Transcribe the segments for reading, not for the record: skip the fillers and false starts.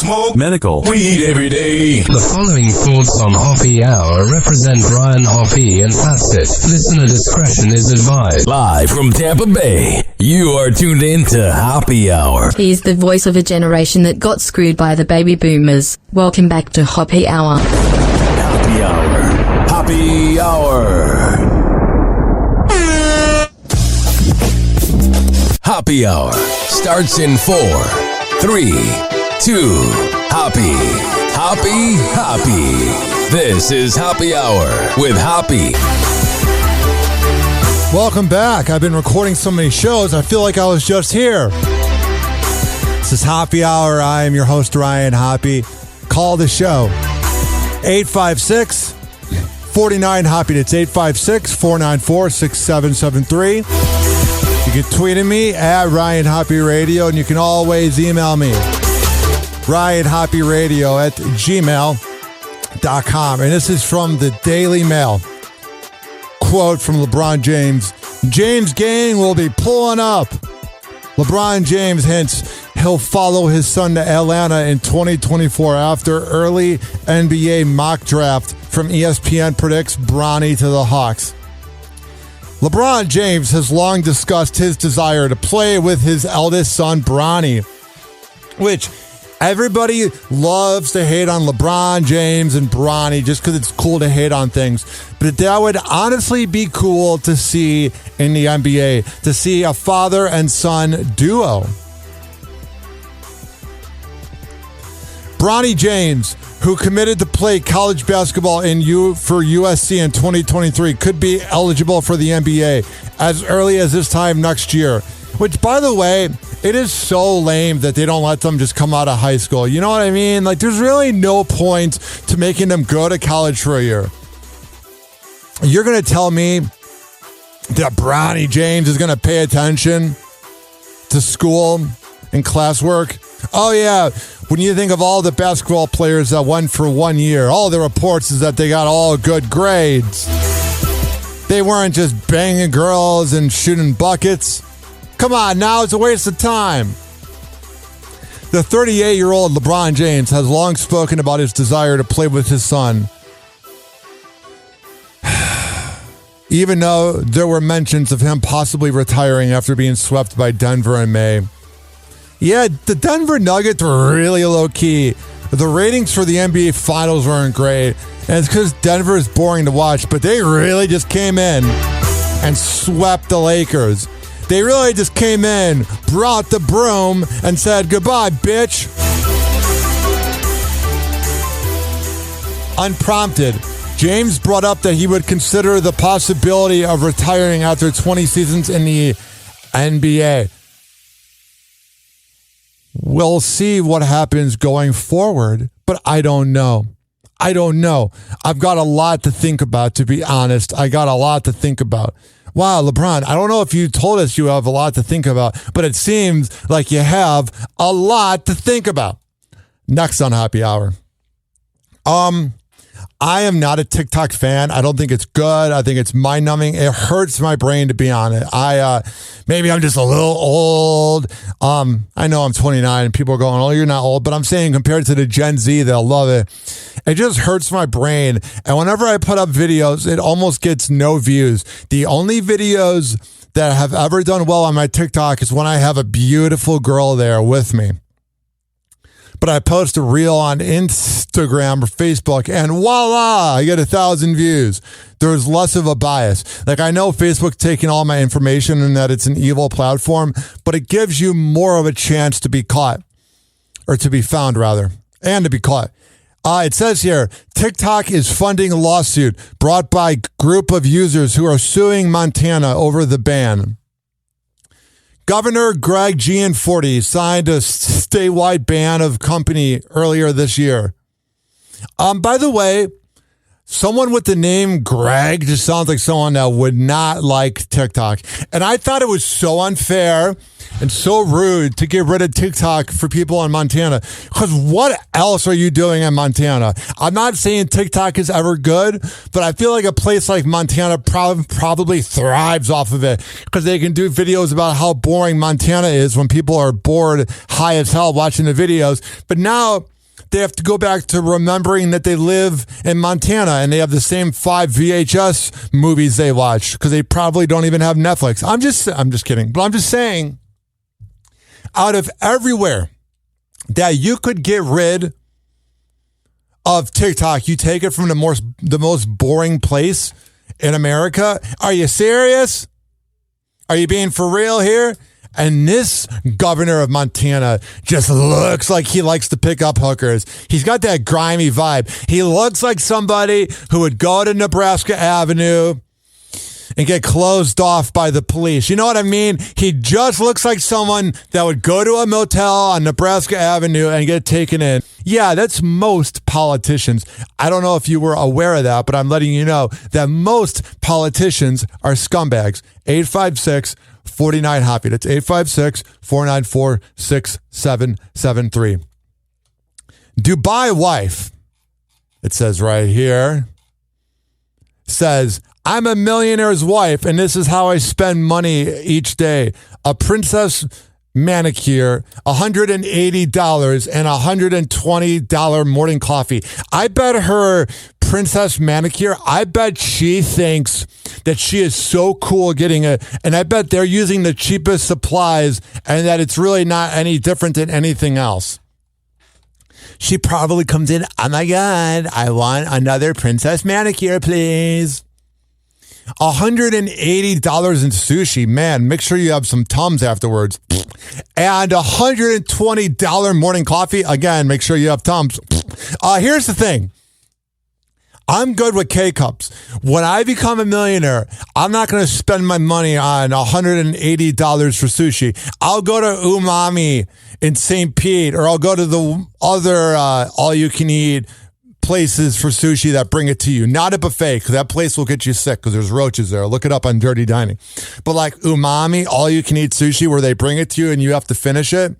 Smoke medical weed every day. The following thoughts on Hoppe Hour represent Brian Hoppe and Pastor. Listener discretion is advised. Live from Tampa Bay, you are tuned in to Hoppe Hour. He's the voice of a generation that got screwed by the baby boomers. Welcome back to Hoppe Hour. Hoppe Hour. Hoppe Hour. Hoppe Hour starts in 4, 3, 2, Hoppe. Hoppe, Hoppe. This is Hoppe Hour with Hoppe. Welcome back. I've been recording so many shows, I feel like I was just here. This is Hoppe Hour. I am your host, Ryan Hoppe. Call the show. 856-49-HOPPE. It's 856-494-6773. You can tweet at me at Ryan Hoppe Radio, and you can always email me, RyanHoppeRadio@gmail.com. And this is from the Daily Mail. Quote from LeBron James. James Gang will be pulling up. LeBron James hints he'll follow his son to Atlanta in 2024 after early NBA mock draft from ESPN predicts Bronny to the Hawks. LeBron James has long discussed his desire to play with his eldest son, Bronny, which everybody loves to hate on LeBron James and Bronny just because it's cool to hate on things. But that would honestly be cool to see in the NBA, to see a father and son duo. Bronny James, who committed to play college basketball for USC in 2023, could be eligible for the NBA as early as this time next year. Which, by the way, it is so lame that they don't let them just come out of high school. You know what I mean? Like, there's really no point to making them go to college for a year. You're going to tell me that Bronny James is going to pay attention to school and classwork? Oh, yeah. When you think of all the basketball players that went for 1 year, all the reports is that they got all good grades. They weren't just banging girls and shooting buckets. Come on, now it's a waste of time. The 38-year-old LeBron James has long spoken about his desire to play with his son. Even though there were mentions of him possibly retiring after being swept by Denver in May. Yeah, the Denver Nuggets were really low-key. The ratings for the NBA Finals weren't great. And it's because Denver is boring to watch, but they really just came in and swept the Lakers. They really just came in, brought the broom, and said, goodbye, bitch. Unprompted, James brought up that he would consider the possibility of retiring after 20 seasons in the NBA. We'll see what happens going forward, but I don't know. I've got a lot to think about, to be honest. I got a lot to think about. Wow, LeBron, I don't know if you told us you have a lot to think about, but it seems like you have a lot to think about. Next on Hoppe Hour. I am not a TikTok fan. I don't think it's good. I think it's mind-numbing. It hurts my brain to be on it. Maybe I'm just a little old. I know I'm 29 and people are going, oh, you're not old. But I'm saying compared to the Gen Z, they'll love it. It just hurts my brain. And whenever I put up videos, it almost gets no views. The only videos that have ever done well on my TikTok is when I have a beautiful girl there with me. But I post a reel on Instagram or Facebook and voila, I get 1,000 views. There's less of a bias. Like, I know Facebook's taking all my information and that it's an evil platform, but it gives you more of a chance to be caught, or to be found rather, and to be caught. It says here, TikTok is funding a lawsuit brought by a group of users who are suing Montana over the ban. Governor Greg Gianforte signed a statewide ban of company earlier this year. By the way, Someone with the name Greg just sounds like someone that would not like TikTok. And I thought it was so unfair and so rude to get rid of TikTok for people in Montana. Because what else are you doing in Montana? I'm not saying TikTok is ever good, but I feel like a place like Montana probably thrives off of it because they can do videos about how boring Montana is when people are bored high as hell watching the videos. But now they have to go back to remembering that they live in Montana and they have the same 5 VHS movies they watch because they probably don't even have Netflix. I'm just kidding. But I'm just saying, out of everywhere that you could get rid of TikTok, you take it from the most boring place in America. Are you serious? Are you being for real here? And this governor of Montana just looks like he likes to pick up hookers. He's got that grimy vibe. He looks like somebody who would go to Nebraska Avenue and get closed off by the police. You know what I mean? He just looks like someone that would go to a motel on Nebraska Avenue and get taken in. Yeah, that's most politicians. I don't know if you were aware of that, but I'm letting you know that most politicians are scumbags. 856-49-HOPPY. That's 856-494-6773. Dubai wife, it says right here, says, I'm a millionaire's wife, and this is how I spend money each day. A princess manicure, $180 and $120 morning coffee. I bet her princess manicure, I bet she thinks that she is so cool getting it, and I bet they're using the cheapest supplies and that it's really not any different than anything else. She probably comes in, oh my God, I want another princess manicure, please. $180 in sushi. Man, make sure you have some Tums afterwards. And $120 morning coffee. Again, make sure you have Tums. Here's the thing. I'm good with K-Cups. When I become a millionaire, I'm not going to spend my money on $180 for sushi. I'll go to Umami in St. Pete, or I'll go to the other all-you-can-eat places for sushi that bring it to you. Not a buffet, because that place will get you sick because there's roaches there. Look it up on Dirty Dining. But like Umami, all-you-can-eat sushi where they bring it to you and you have to finish it.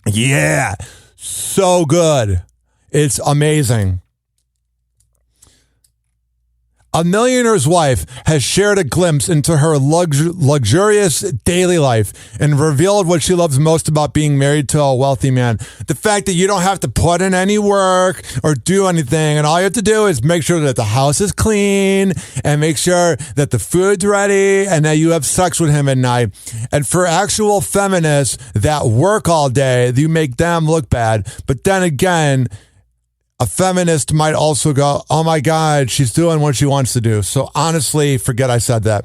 Yeah, so good. It's amazing. A millionaire's wife has shared a glimpse into her luxurious daily life and revealed what she loves most about being married to a wealthy man. The fact that you don't have to put in any work or do anything, and all you have to do is make sure that the house is clean and make sure that the food's ready and that you have sex with him at night. And for actual feminists that work all day, you make them look bad. But then again, a feminist might also go, oh my God, she's doing what she wants to do. So honestly, forget I said that.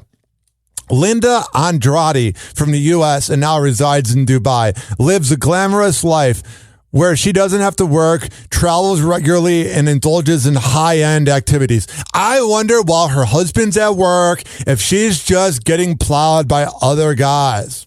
Linda Andrade from the U.S. and now resides in Dubai, lives a glamorous life where she doesn't have to work, travels regularly, and indulges in high-end activities. I wonder, while her husband's at work, if she's just getting plowed by other guys.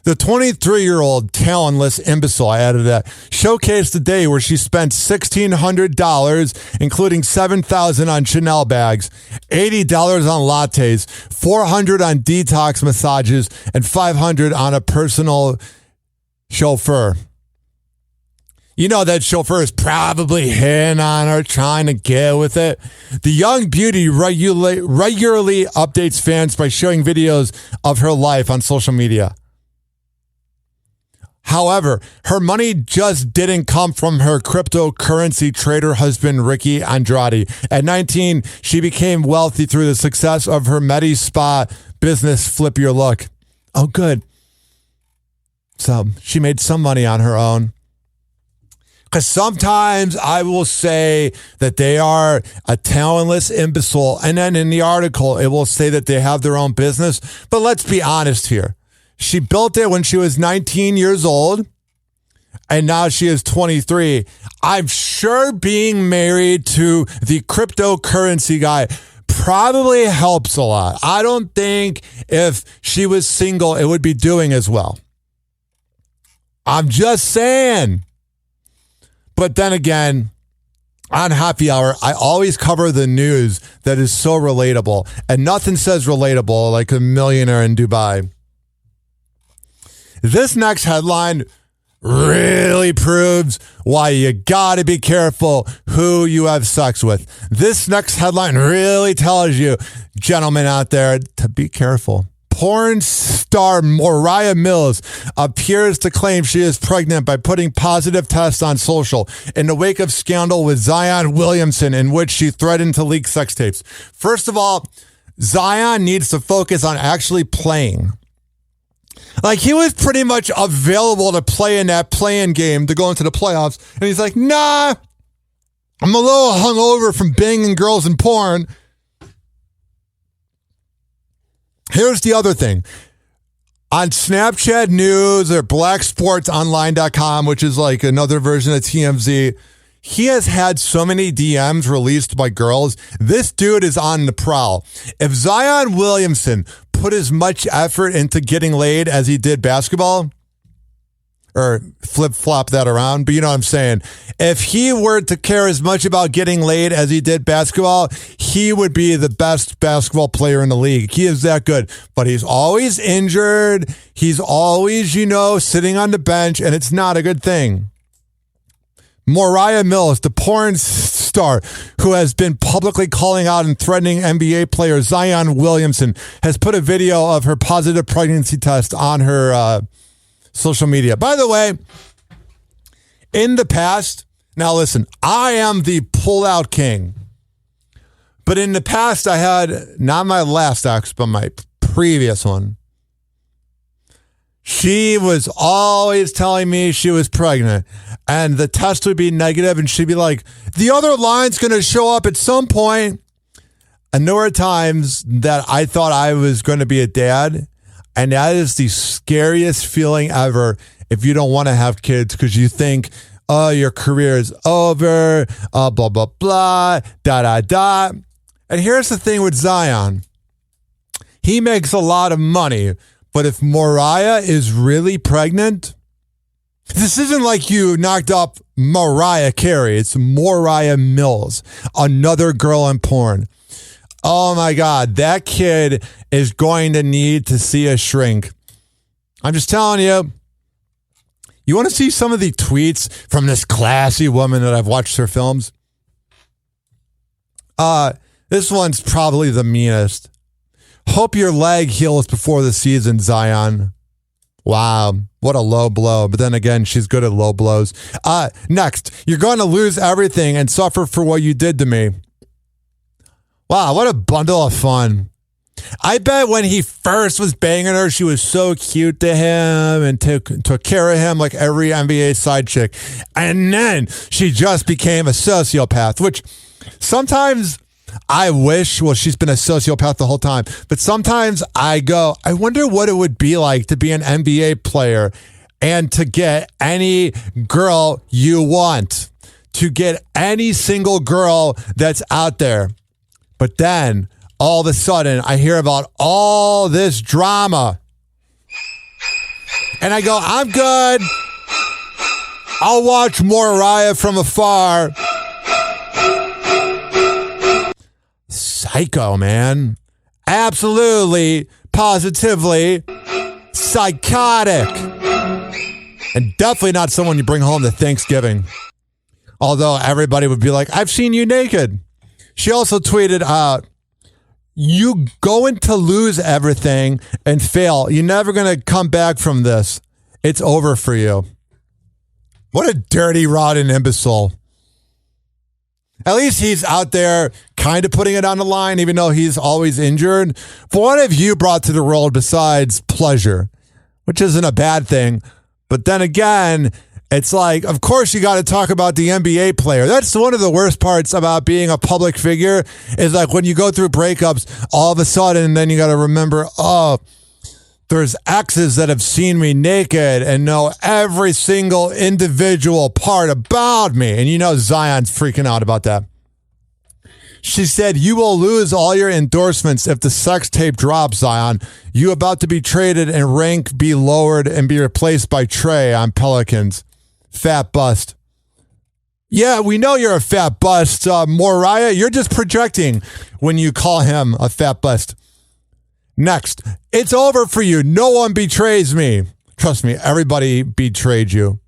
The 23-year-old talentless imbecile, I added that, showcased the day where she spent $1,600, including $7,000 on Chanel bags, $80 on lattes, $400 on detox massages, and $500 on a personal chauffeur. You know that chauffeur is probably hitting on her, trying to get with it. The young beauty regularly updates fans by showing videos of her life on social media. However, her money just didn't come from her cryptocurrency trader husband, Ricky Andrade. At 19, she became wealthy through the success of her Medi Spa business, Flip Your Look. Oh, good. So she made some money on her own. Because sometimes I will say that they are a talentless imbecile. And then in the article, it will say that they have their own business. But let's be honest here. She built it when she was 19 years old, and now she is 23. I'm sure being married to the cryptocurrency guy probably helps a lot. I don't think if she was single, it would be doing as well. I'm just saying. But then again, on Happy Hour, I always cover the news that is so relatable. And nothing says relatable like a millionaire in Dubai. This next headline really proves why you gotta be careful who you have sex with. This next headline really tells you, gentlemen out there, to be careful. Porn star Mariah Mills appears to claim she is pregnant by putting positive tests on social in the wake of scandal with Zion Williamson, in which she threatened to leak sex tapes. First of all, Zion needs to focus on actually playing. Like, he was pretty much available to play in that play-in game to go into the playoffs, and he's like, nah, I'm a little hungover from banging girls in porn. Here's the other thing. On Snapchat News or blacksportsonline.com, which is like another version of TMZ, he has had so many DMs released by girls. This dude is on the prowl. If Zion Williamson put as much effort into getting laid as he did basketball, or flip-flop that around, but you know what I'm saying. If he were to care as much about getting laid as he did basketball, he would be the best basketball player in the league. He is that good. But he's always injured. He's always, sitting on the bench, and it's not a good thing. Mariah Mills, the porn star who has been publicly calling out and threatening NBA player Zion Williamson, has put a video of her positive pregnancy test on her social media. By the way, in the past, now listen, I am the pull-out king. But in the past, I had, not my last ex, but my previous one. She was always telling me she was pregnant, and the test would be negative, and she'd be like, the other line's going to show up at some point. And there were times that I thought I was going to be a dad, and that is the scariest feeling ever if you don't want to have kids, because you think, oh, your career is over, blah, blah, blah, da. And here's the thing with Zion. He makes a lot of money, but if Mariah is really pregnant, this isn't like you knocked up Mariah Carey. It's Mariah Mills, another girl in porn. Oh my God, that kid is going to need to see a shrink. I'm just telling you. You want to see some of the tweets from this classy woman that I've watched her films? This one's probably the meanest. Hope your leg heals before the season, Zion. Wow, what a low blow. But then again, she's good at low blows. Next, you're going to lose everything and suffer for what you did to me. Wow, what a bundle of fun. I bet when he first was banging her, she was so cute to him and took care of him like every NBA side chick. And then she just became a sociopath, which sometimes I wish, well, she's been a sociopath the whole time, but sometimes I go, I wonder what it would be like to be an NBA player and to get any girl you want, to get any single girl that's out there. But then all of a sudden I hear about all this drama and I go, I'm good. I'll watch Mariah from afar. Psycho, man. Absolutely, positively psychotic. And definitely not someone you bring home to Thanksgiving. Although everybody would be like, I've seen you naked. She also tweeted out, you going to lose everything and fail. You're never going to come back from this. It's over for you. What a dirty, rotten imbecile. At least he's out there kind of putting it on the line, even though he's always injured. But what have you brought to the world besides pleasure? Which isn't a bad thing. But then again, it's like, of course you got to talk about the NBA player. That's one of the worst parts about being a public figure, is like when you go through breakups, all of a sudden, then you got to remember, oh, there's exes that have seen me naked and know every single individual part about me. And you know Zion's freaking out about that. She said, you will lose all your endorsements if the sex tape drops, Zion. You about to be traded and rank be lowered and be replaced by Trey on Pelicans. Fat bust. Yeah, we know you're a fat bust. Mariah, you're just projecting when you call him a fat bust. Next, it's over for you. No one betrays me. Trust me, everybody betrayed you.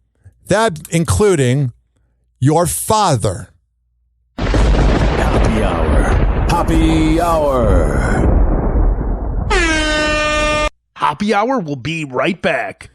That including your father. Happy Hour. Happy Hour. Happy Hour will be right back.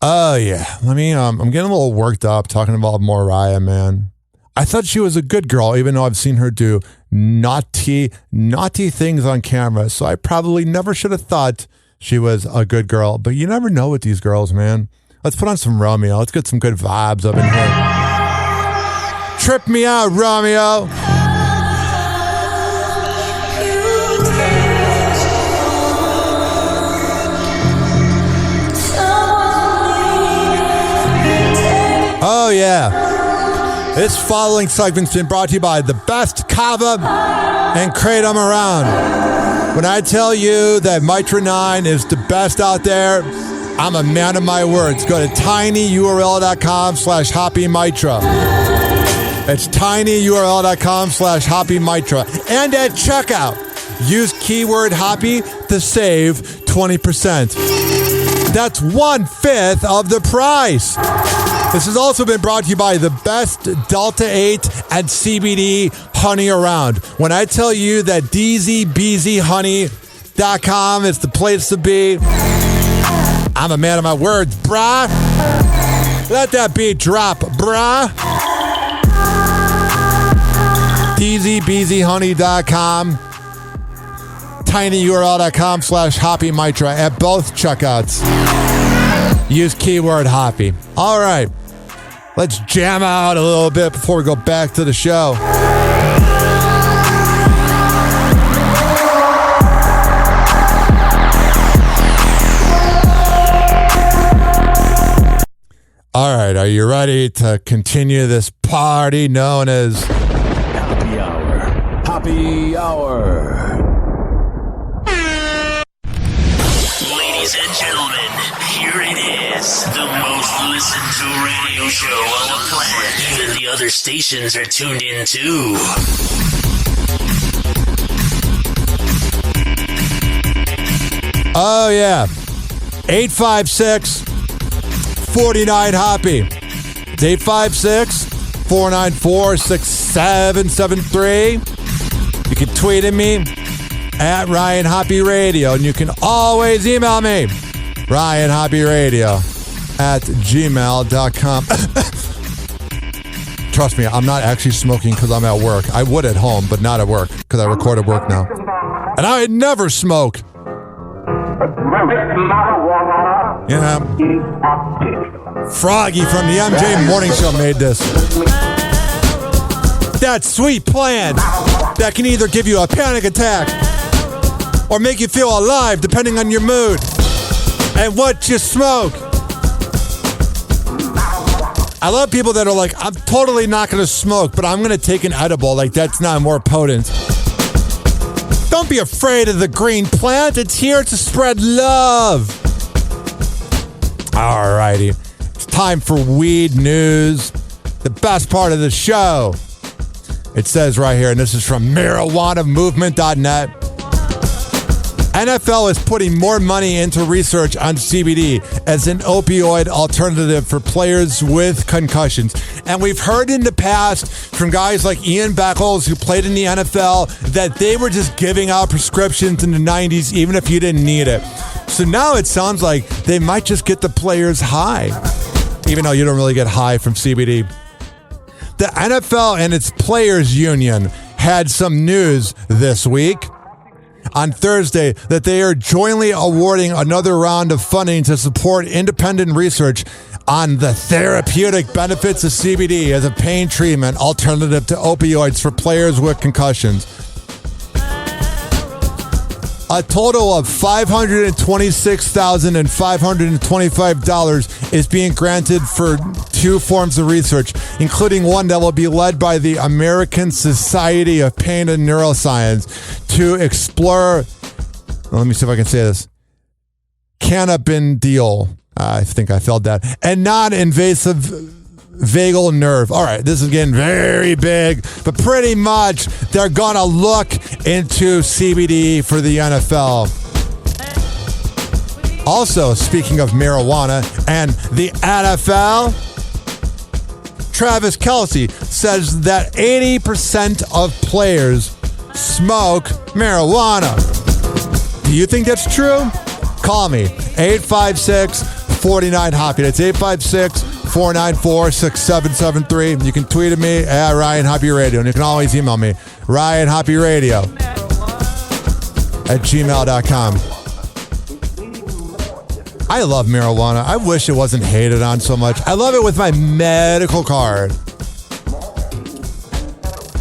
Oh, yeah. I'm getting a little worked up talking about Mariah, man. I thought she was a good girl, even though I've seen her do naughty things on camera. So I probably never should have thought she was a good girl. But you never know with these girls, man. Let's put on some Romeo. Let's get some good vibes up in here. Trip me out, Romeo. Oh, yeah. This following segment's been brought to you by the best Kava and Kratom around. When I tell you that Mitra 9 is the best out there, I'm a man of my words. Go to tinyurl.com/HoppyMitra. It's tinyurl.com/HoppyMitra. And at checkout, use keyword Hoppy to save 20%. That's 1/5 of the price. This has also been brought to you by the best Delta 8 and CBD honey around. When I tell you that DZBZHoney.com is the place to be, I'm a man of my words, brah. Let that beat drop, brah. DZBZHoney.com, tinyurl.com/HoppyMitra at both checkouts. Use keyword Hoppy. All right. Let's jam out a little bit before we go back to the show. All right, are you ready to continue this party known as Happy Hour. Happy Hour. Ladies and gentlemen, here it is, the most listened to radio show on the planet. Even the other stations are tuned in too. Oh, yeah. 856-49-HOPPY. It's 856-494-6773. You can tweet at me at Ryan Hoppy Radio, and you can always email me, RyanHoppyRadio@gmail.com. Trust me, I'm not actually smoking because I'm at work. I would at home, but not at work because I record at work now. And I never smoke. Yeah. Froggy from the MJ Morning Show made this. That sweet plant that can either give you a panic attack or make you feel alive depending on your mood and what you smoke. I love people that are like, I'm totally not going to smoke, but I'm going to take an edible. Like, that's not more potent. Don't be afraid of the green plant. It's here to spread love. All righty. It's time for weed news. The best part of the show. It says right here, and this is from marijuanamovement.net. NFL is putting more money into research on CBD as an opioid alternative for players with concussions. And we've heard in the past from guys like Ian Beckles, who played in the NFL, that they were just giving out prescriptions in the 90s, even if you didn't need it. So now it sounds like they might just get the players high, even though you don't really get high from CBD. The NFL and its players union had some news this week on Thursday that they are jointly awarding another round of funding to support independent research on the therapeutic benefits of CBD as a pain treatment alternative to opioids for players with concussions. A total of $526,525 is being granted for 2 forms of research, including one that will be led by the American Society of Pain and Neuroscience to explore, let me see if I can say this, cannabidiol, I think I felt that, and non-invasive vagal nerve. All right, this is getting very big, but pretty much they're going to look into CBD for the NFL. Also, speaking of marijuana and the NFL, Travis Kelce says that 80% of players smoke marijuana. Do you think that's true? Call me, 856-49-HOPPY. That's 856-494-6773. You can tweet at me at Ryan Hoppe Radio, and you can always email me, ryanhopperadio@gmail.com. I love marijuana. I wish it wasn't hated on so much. I love it with my medical card.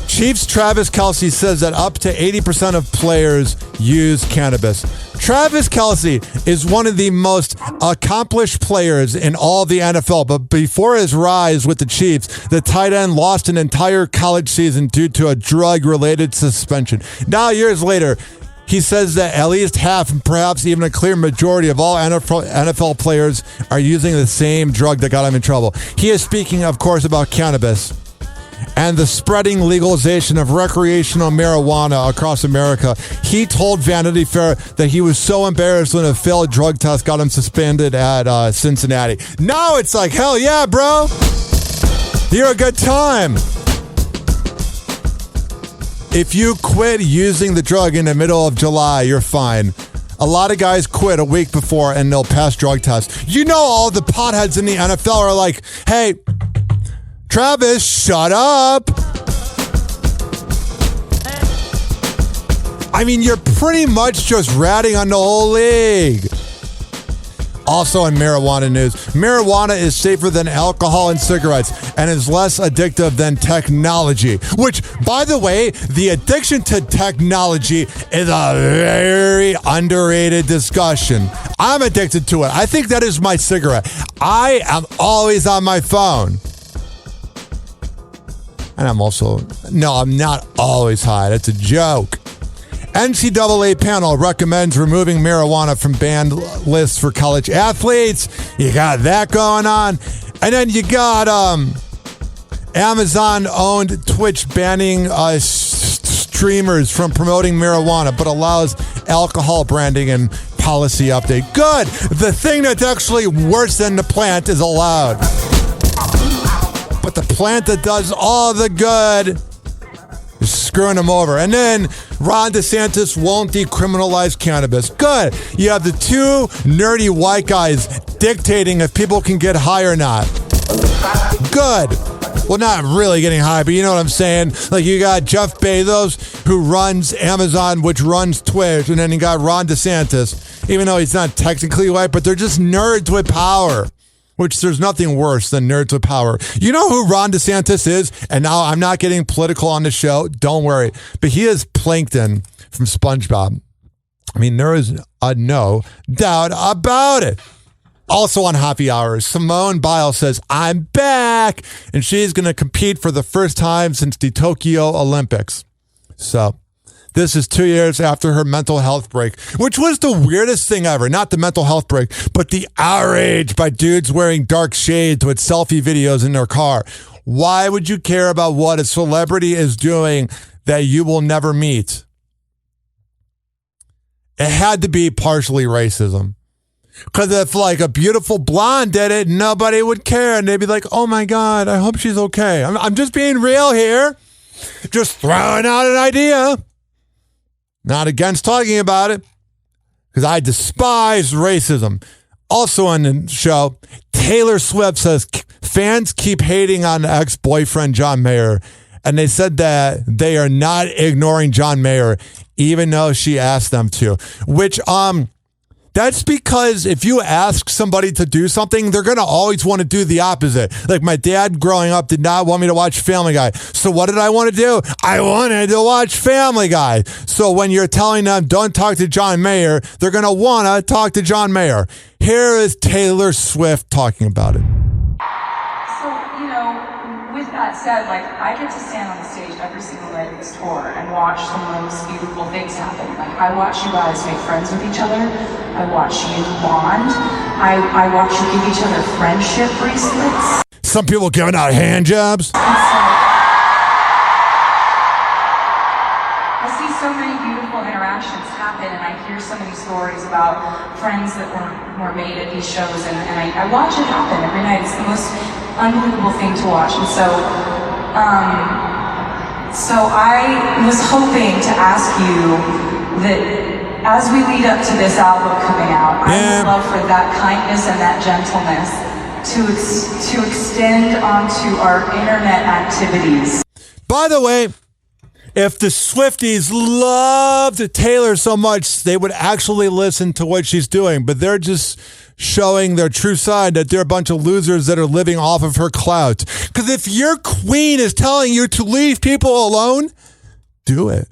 Chiefs Travis Kelce says that up to 80% of players use cannabis. Travis Kelce is one of the most accomplished players in all the NFL, but before his rise with the Chiefs, the tight end lost an entire college season due to a drug-related suspension. Now, years later, he says that at least half, and perhaps even a clear majority of all NFL players are using the same drug that got him in trouble. He is speaking, of course, about cannabis and the spreading legalization of recreational marijuana across America. He told Vanity Fair that he was so embarrassed when a failed drug test got him suspended at Cincinnati. Now it's like, hell yeah, bro. You're a good time. If you quit using the drug in the middle of July, you're fine. A lot of guys quit a week before and they'll pass drug tests. You know, all the potheads in the NFL are like, hey, Travis, shut up. I mean, you're pretty much just ratting on the whole league. Also in marijuana news, marijuana is safer than alcohol and cigarettes and is less addictive than technology. Which, by the way, the addiction to technology is a very underrated discussion. I'm addicted to it. I think that is my cigarette. I am always on my phone. And I'm not always high. That's a joke. NCAA panel recommends removing marijuana from banned lists for college athletes. You got that going on. And then you got Amazon-owned Twitch banning streamers from promoting marijuana, but allows alcohol branding and policy update. Good. The thing that's actually worse than the plant is allowed. But the plant that does all the good is screwing them over. And then Ron DeSantis won't decriminalize cannabis. Good. You have the two nerdy white guys dictating if people can get high or not. Good. Well, not really getting high, but you know what I'm saying? Like, you got Jeff Bezos, who runs Amazon, which runs Twitch, and then you got Ron DeSantis, even though he's not technically white, but they're just nerds with power. Which there's nothing worse than nerds with power. You know who Ron DeSantis is? And now I'm not getting political on the show. Don't worry. But he is Plankton from SpongeBob. I mean, there is no doubt about it. Also on Happy Hours, Simone Biles says, I'm back. And she's going to compete for the first time since the Tokyo Olympics. So this is 2 years after her mental health break, which was the weirdest thing ever. Not the mental health break, but the outrage by dudes wearing dark shades with selfie videos in their car. Why would you care about what a celebrity is doing that you will never meet? It had to be partially racism. Because if like a beautiful blonde did it, nobody would care. And they'd be like, oh my God, I hope she's okay. I'm just being real here. Just throwing out an idea. Not against talking about it, because I despise racism. Also on the show, Taylor Swift says fans keep hating on ex-boyfriend John Mayer, and they said that they are not ignoring John Mayer, even though she asked them to. Which, that's because if you ask somebody to do something, they're going to always want to do the opposite. Like my dad growing up did not want me to watch Family Guy. So what did I want to do? I wanted to watch Family Guy. So when you're telling them don't talk to John Mayer, they're going to want to talk to John Mayer. Here is Taylor Swift talking about it. So, you know, with that said, like, I get to stand on the stage every single night of this tour and watch the most beautiful things happen. Like, I watch you guys make friends with each other. I watch you bond. I watch you give each other friendship bracelets. some people giving out hand jobs. I see so many beautiful interactions happen, and I hear so many stories about friends that were made at these shows, and I watch it happen every night. It's the most unbelievable thing to watch. And so I was hoping to ask you that as we lead up to this album coming out, I would love for that kindness and that gentleness to extend onto our internet activities. By the way, if the Swifties loved Taylor so much, they would actually listen to what she's doing, but they're just showing their true side, that they're a bunch of losers that are living off of her clout. Because if your queen is telling you to leave people alone, do it.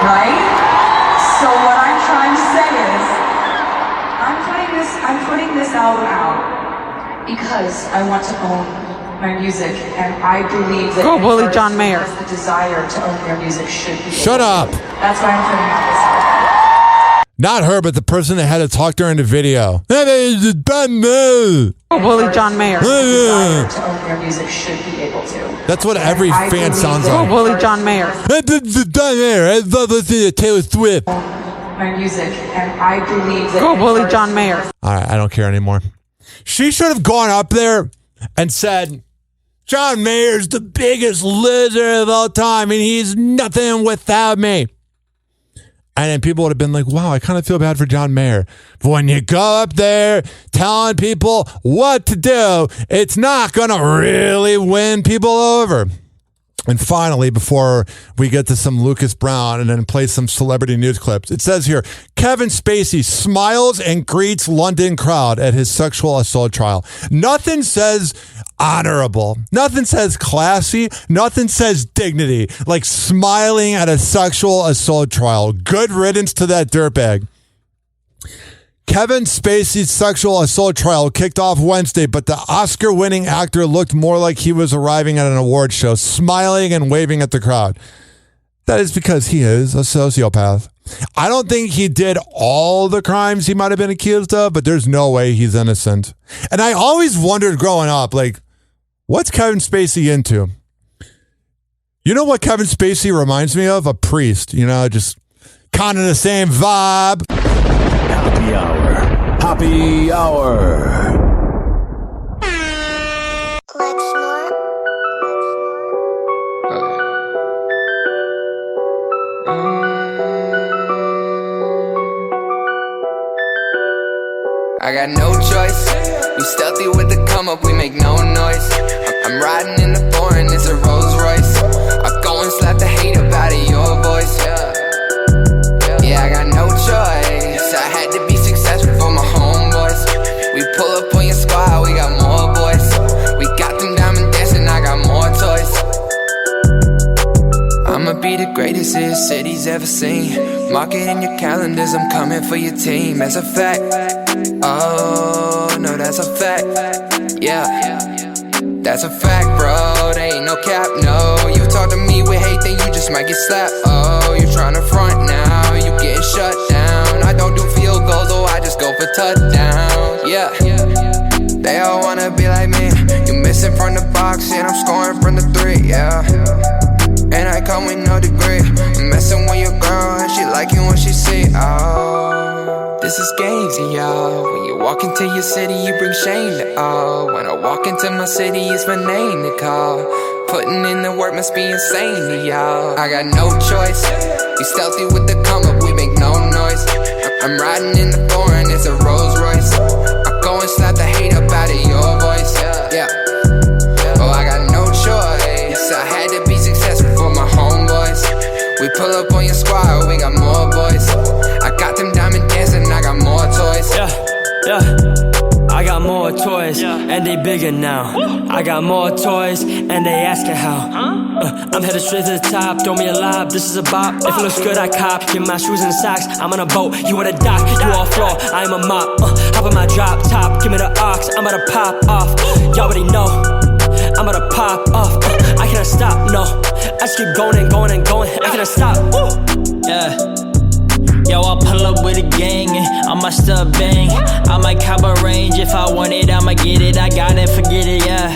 Right? So what I'm trying to say is, I'm putting this album out because I want to own my music, and I believe that bully John Mayer. The desire to own their music should be. Shut up. That's why I'm putting out this album. Not her, but the person that had to talk during the video. Bully John Mayer. The desire to own their music should be able to. That's what every fan sounds like. Bully John Mayer. I love listening to Taylor Swift. My music, and I believe that. Bully John Mayer. All right, I don't care anymore. She should have gone up there and said, John Mayer's the biggest loser of all time, and he's nothing without me. And then people would have been like, wow, I kind of feel bad for John Mayer. But when you go up there telling people what to do, it's not going to really win people over. And finally, before we get to some Lucas Brown and then play some celebrity news clips, it says here, Kevin Spacey smiles and greets London crowd at his sexual assault trial. Nothing says honorable, nothing says classy, nothing says dignity like smiling at a sexual assault trial. Good riddance to that dirtbag. Kevin Spacey's sexual assault trial kicked off Wednesday, but the Oscar-winning actor looked more like he was arriving at an award show, smiling and waving at the crowd. That is because he is a sociopath. I don't think he did all the crimes he might have been accused of, but there's no way he's innocent. And I always wondered growing up, like, what's Kevin Spacey into? You know what Kevin Spacey reminds me of? A priest, just kind of the same vibe. Happy hour. Happy hour. I got no choice. We stealthy with the come up, we make no noise. I'm riding in the foreign, it's a Rolls Royce. I'll go and slap the hate up out of your voice. Yeah, I got no choice. I had to be successful for my homeboys. We pull up on your squad, we got more boys. We got them diamond dancing, I got more toys. I'ma be the greatest this city's ever seen. Mark it in your calendars, I'm coming for your team. That's a fact. Oh, no, that's a fact. Yeah, that's a fact, bro. There ain't no cap, no. You talk to me with hate, then you just might get slapped. Oh, you tryna front now, you getting shut down. I don't do field goals, though, I just go for touchdowns. Yeah, they all wanna be like me. You missing from the box, and I'm scoring from the three, yeah. And I come with no degree. I'm messing with your girl, and she liking what she see. Oh, this is games, y'all. When you walk into your city, you bring shame to all. When I walk into my city, it's my name to call. Putting in the work must be insane to y'all. I got no choice. We stealthy with the come up, we make no noise. I'm riding in the foreign, it's a Rolls Royce. I go and slap the hate up out of your voice. Yeah. Oh, I got no choice. I had to be successful for my homeboys. We pull up on your squad, we got more boys. I got them diamond dancing, I got more toys. Yeah, I got more toys, and they bigger now. I got more toys, and they asking how. I'm headed straight to the top, throw me a lob, this is a bop. If it looks good, I cop, get my shoes and socks. I'm on a boat, you on a dock, you all floor, I'm a mop. Hop on my drop top, give me the ox, I'm about to pop off. Y'all already know, I'm about to pop off. I cannot stop, no. I just keep going and going and going, I cannot stop. Yeah. Yo, I pull up with a gang and I'm my stuff bang. I might cop a range if I want it, I'ma get it. I got it, forget it, yeah.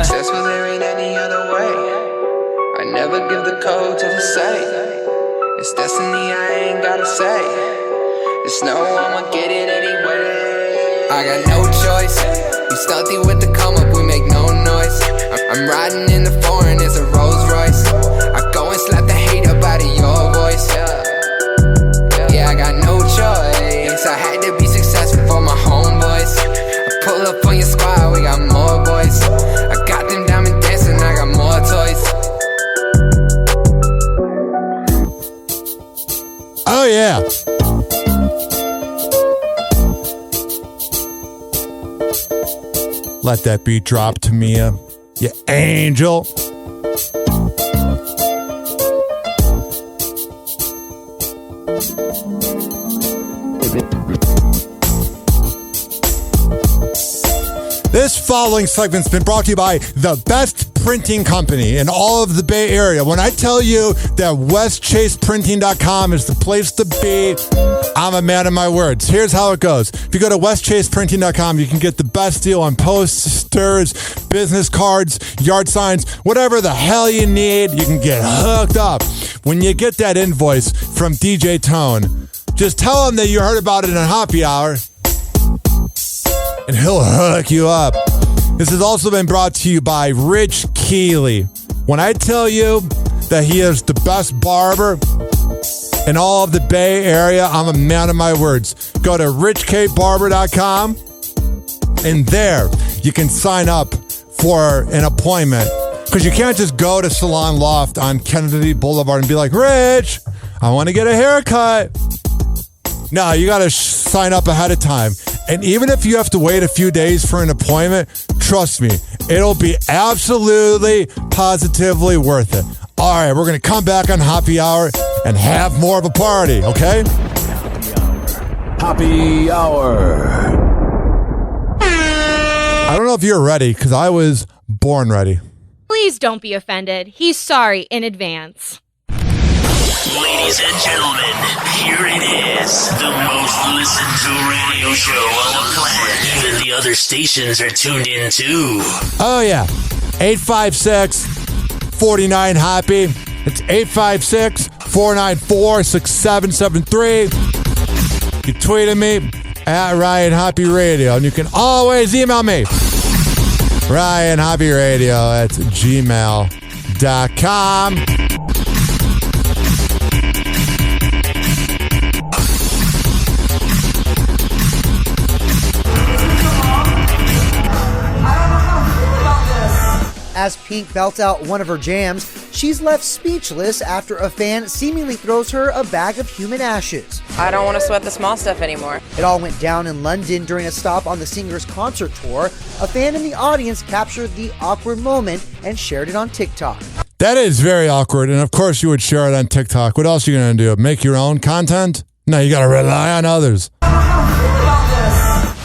Successful, there ain't any other way. I never give the code to the safe. It's destiny, I ain't gotta say. Just know I'ma get it anyway. I got no choice. We stealthy with the come up, we make no noise. I'm riding in the foreign, it's a Rolls Royce. I go and slap the hate up out of your voice. Yeah, I got no choice. I had to be successful for my homeboys. I pull up on your squad, we got more boys. I got them diamond dancing, I got more toys. Oh, yeah. Let that beat drop to me, you angel. This following segment's been brought to you by the best printing company in all of the Bay Area. When I tell you that westchaseprinting.com is the place to be, I'm a man of my words. Here's how it goes. If you go to westchaseprinting.com, you can get the best deal on posters, business cards, yard signs, whatever the hell you need, you can get hooked up. When you get that invoice from DJ Tone, just tell him that you heard about it in Happy Hour, and he'll hook you up. This has also been brought to you by Rich Keeley. When I tell you that he is the best barber in all of the Bay Area, I'm a man of my words. Go to richkbarber.com, and there you can sign up for an appointment. Because you can't just go to Salon Loft on Kennedy Boulevard and be like, Rich, I want to get a haircut. No, you got to sign up ahead of time. And even if you have to wait a few days for an appointment, trust me, it'll be absolutely, positively worth it. All right, we're going to come back on Happy Hour and have more of a party, okay? Happy Hour. I don't know if you're ready, because I was born ready. Please don't be offended. He's sorry in advance. Ladies and gentlemen, here it is, the most listened to radio show on the planet. Even the other stations are tuned in too. Oh yeah, 856-49-HAPPY. It's 856-494-6773. You tweeted me at Ryan Hoppe Radio, and you can always email me, RyanHoppeRadio@gmail.com. As Pink belts out one of her jams, she's left speechless after a fan seemingly throws her a bag of human ashes. I don't want to sweat the small stuff anymore. It all went down in London during a stop on the singer's concert tour. A fan in the audience captured the awkward moment and shared it on TikTok. That is very awkward, and of course you would share it on TikTok. What else are you going to do? Make your own content? No, you got to rely on others.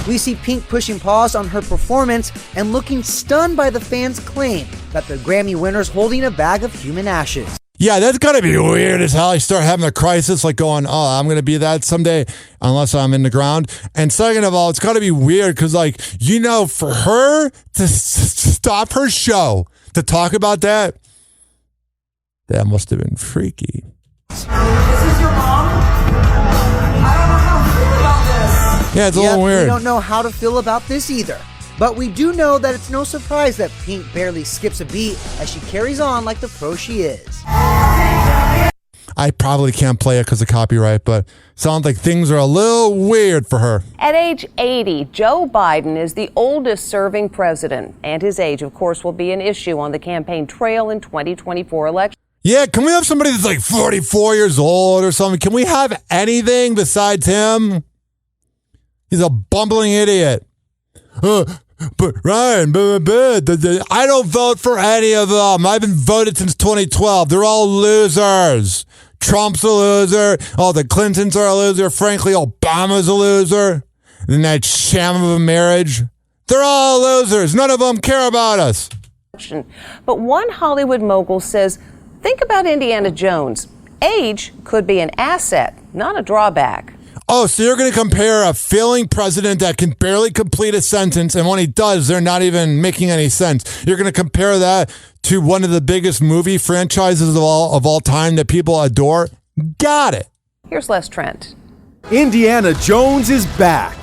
We see Pink pushing pause on her performance and looking stunned by the fans' claim that the Grammy winner's holding a bag of human ashes. Yeah, that's gotta be weird as hell. I start having a crisis, like going, oh, I'm gonna be that someday unless I'm in the ground. And second of all, it's gotta be weird because, like, you know, for her to stop her show to talk about that must have been freaky. This is your mom? I don't know how to feel about this. Yeah, it's a little weird. We don't know how to feel about this either. But we do know that it's no surprise that Pink barely skips a beat as she carries on like the pro she is. I probably can't play it because of copyright, but sounds like things are a little weird for her. At age 80, Joe Biden is the oldest serving president, and his age, of course, will be an issue on the campaign trail in 2024 election. Yeah, can we have somebody that's like 44 years old or something? Can we have anything besides him? He's a bumbling idiot. But Ryan, I don't vote for any of them. I've been voted since 2012. They're all losers. Trump's a loser. Oh, the Clintons are a loser. Frankly, Obama's a loser. And that sham of a marriage. They're all losers. None of them care about us. But one Hollywood mogul says, think about Indiana Jones. Age could be an asset, not a drawback. Oh, so you're going to compare a failing president that can barely complete a sentence, and when he does, they're not even making any sense. You're going to compare that to one of the biggest movie franchises of all time that people adore? Got it. Here's Les Trent. Indiana Jones is back.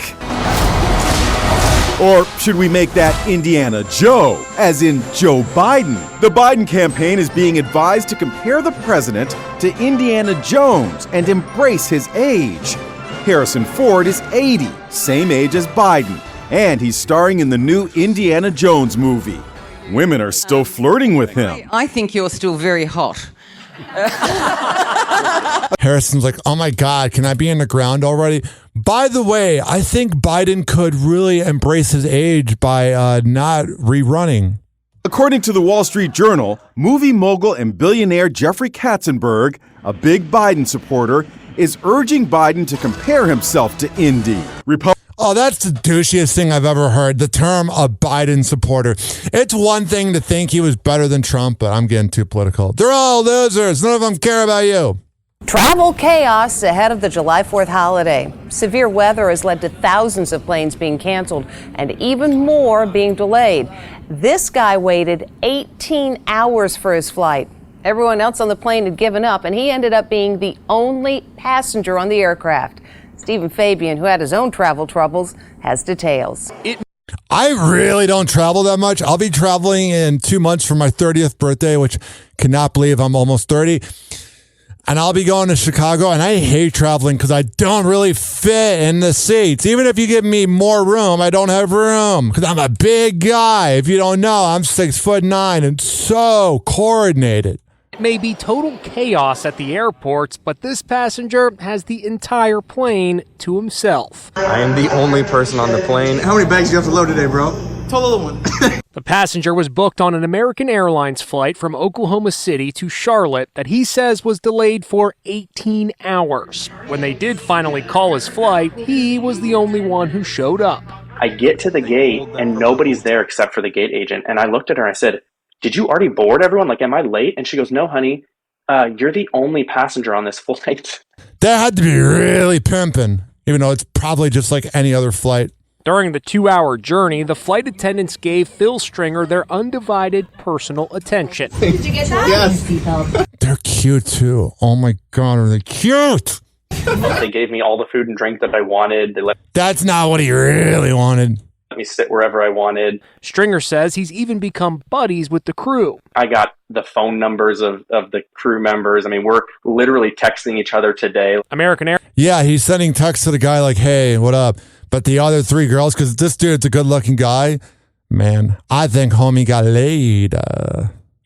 Or should we make that Indiana Joe, as in Joe Biden? The Biden campaign is being advised to compare the president to Indiana Jones and embrace his age. Harrison Ford is 80, same age as Biden, and he's starring in the new Indiana Jones movie. Women are still flirting with him. I think you're still very hot. Harrison's like, oh my God, can I be in the ground already? By the way, I think Biden could really embrace his age by not rerunning. According to the Wall Street Journal, movie mogul and billionaire Jeffrey Katzenberg, a big Biden supporter, is urging Biden to compare himself to Indy. Oh, that's the douchiest thing I've ever heard, the term a Biden supporter. It's one thing to think he was better than Trump, but I'm getting too political. They're all losers. None of them care about you. Travel chaos ahead of the July 4th holiday. Severe weather has led to thousands of planes being canceled and even more being delayed. This guy waited 18 hours for his flight. Everyone else on the plane had given up, and he ended up being the only passenger on the aircraft. Stephen Fabian, who had his own travel troubles, has details. I really don't travel that much. I'll be traveling in 2 months for my 30th birthday, which cannot believe I'm almost 30. And I'll be going to Chicago, and I hate traveling because I don't really fit in the seats. Even if you give me more room, I don't have room because I'm a big guy. If you don't know, I'm 6'9" and so coordinated. It may be total chaos at the airports, but this passenger has the entire plane to himself. I am the only person on the plane. How many bags do you have to load today, bro? Tell the little one. The passenger was booked on an American Airlines flight from Oklahoma City to Charlotte that he says was delayed for 18 hours. When they did finally call his flight, he was the only one who showed up. I get to the gate and nobody's there except for the gate agent. And I looked at her and I said, "Did you already board everyone? Like, am I late?" And she goes, "No, honey, you're the only passenger on this flight." That had to be really pimping, even though it's probably just like any other flight. During the 2-hour journey, the flight attendants gave Phil Stringer their undivided personal attention. Did you get that? Yes. They're cute too. Oh my God, are they cute? They gave me all the food and drink that I wanted. They let That's not what he really wanted. me sit wherever I wanted. Stringer says he's even become buddies with the crew. I got the phone numbers of the crew members. I mean, we're literally texting each other today. American Air. Yeah, he's sending texts to the guy like, hey, what up? But the other 3 girls, because this dude's a good-looking guy, man, I think homie got laid.